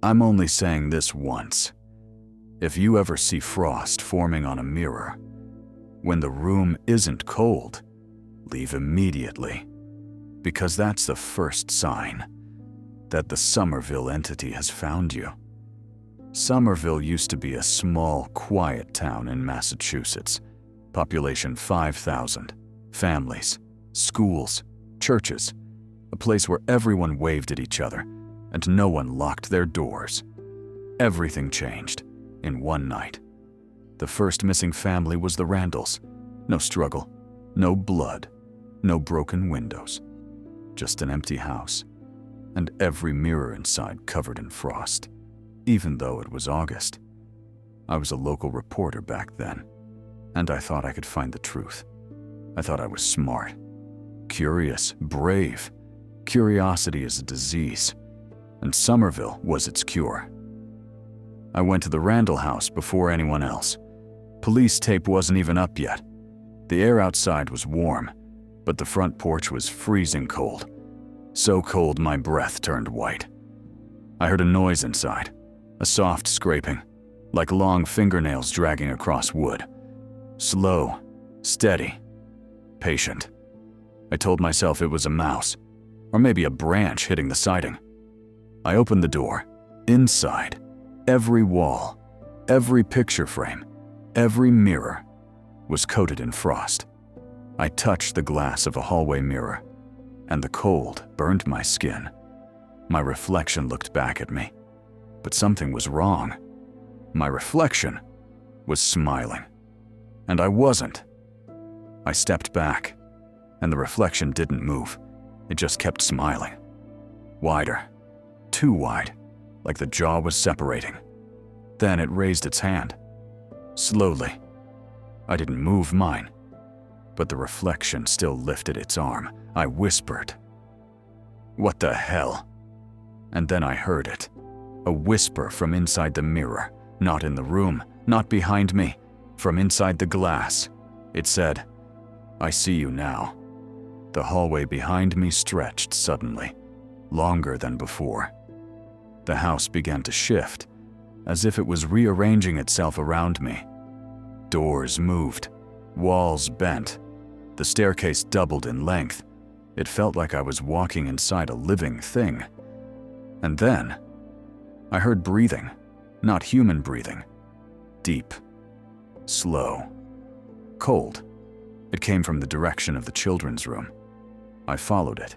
I'm only saying this once. If you ever see frost forming on a mirror, when the room isn't cold, leave immediately, because that's the first sign that the Somerville entity has found you. Somerville used to be a small, quiet town in Massachusetts, population 5,000, families, schools, churches, a place where everyone waved at each other and no one locked their doors. Everything changed in one night. The first missing family was the Randalls. No struggle, no blood, no broken windows, just an empty house, and every mirror inside covered in frost, even though it was August. I was a local reporter back then, and I thought I could find the truth. I thought I was smart, curious, brave. Curiosity is a disease, and Somerville was its cure. I went to the Randall house before anyone else. Police tape wasn't even up yet. The air outside was warm, but the front porch was freezing cold. So cold my breath turned white. I heard a noise inside, a soft scraping, like long fingernails dragging across wood. Slow, steady, patient. I told myself it was a mouse, or maybe a branch hitting the siding. I opened the door. Inside, every wall, every picture frame, every mirror was coated in frost. I touched the glass of a hallway mirror, and the cold burned my skin. My reflection looked back at me, but something was wrong. My reflection was smiling, and I wasn't. I stepped back, and the reflection didn't move. It just kept smiling. Wider, too wide, like the jaw was separating. Then it raised its hand. Slowly. I didn't move mine, but the reflection still lifted its arm. I whispered, "What the hell?" And then I heard it. A whisper from inside the mirror, not in the room, not behind me, from inside the glass. It said, "I see you now." The hallway behind me stretched suddenly, longer than before. The house began to shift, as if it was rearranging itself around me. Doors moved, walls bent, the staircase doubled in length. It felt like I was walking inside a living thing. And then, I heard breathing, not human breathing. Deep, slow, cold. It came from the direction of the children's room. I followed it,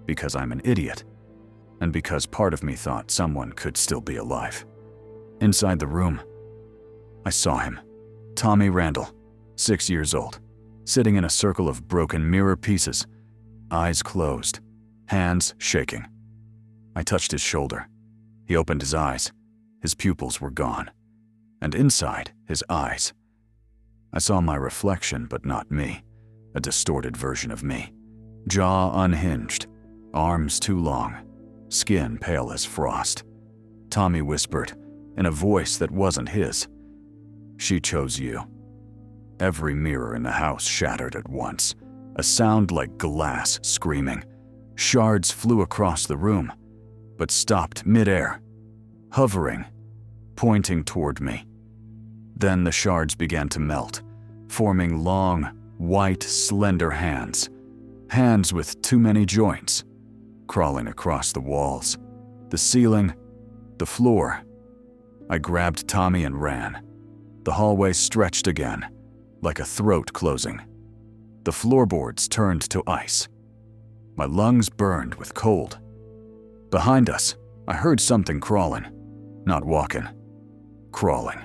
because I'm an idiot, and because part of me thought someone could still be alive. Inside the room, I saw him, Tommy Randall, 6 years old, sitting in a circle of broken mirror pieces, eyes closed, hands shaking. I touched his shoulder. He opened his eyes. His pupils were gone, and inside his eyes, I saw my reflection, but not me, a distorted version of me. Jaw unhinged, arms too long, skin pale as frost. Tommy whispered, in a voice that wasn't his, "She chose you." Every mirror in the house shattered at once, a sound like glass screaming. Shards flew across the room, but stopped midair, hovering, pointing toward me. Then the shards began to melt, forming long, white, slender hands. Hands with too many joints, crawling across the walls, the ceiling, the floor. I grabbed Tommy and ran. The hallway stretched again, like a throat closing. The floorboards turned to ice. My lungs burned with cold. Behind us, I heard something crawling, not walking, crawling.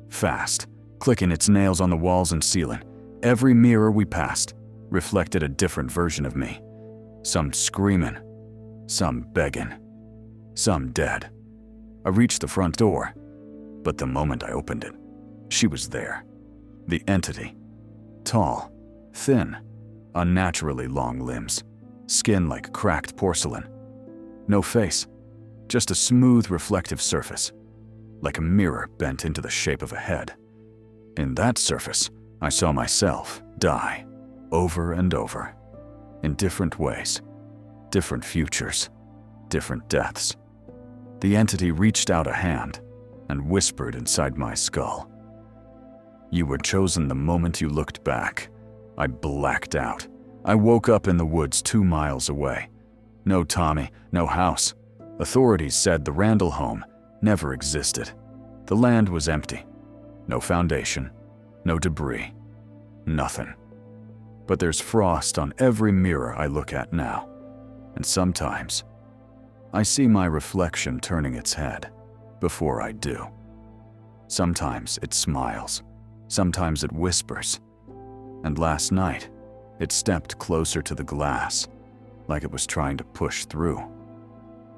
Fast, clicking its nails on the walls and ceiling. Every mirror we passed reflected a different version of me. Some screaming, some begging, some dead. I reached the front door, but the moment I opened it, she was there. The entity. Tall, thin, unnaturally long limbs, skin like cracked porcelain. No face, just a smooth reflective surface, like a mirror bent into the shape of a head. In that surface, I saw myself die, over and over, in different ways, different futures, different deaths. The entity reached out a hand and whispered inside my skull. "You were chosen the moment you looked back." I blacked out. I woke up in the woods 2 miles away. No Tommy, no house. Authorities said the Randall home never existed. The land was empty. No foundation, no debris, nothing. But there's frost on every mirror I look at now. And sometimes, I see my reflection turning its head before I do. Sometimes it smiles. Sometimes it whispers. And last night, it stepped closer to the glass, like it was trying to push through.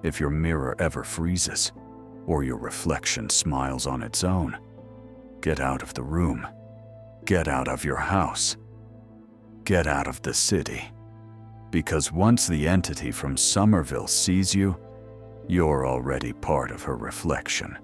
If your mirror ever freezes, or your reflection smiles on its own, get out of the room. Get out of your house. Get out of the city. Because once the entity from Somerville sees you, you're already part of her reflection.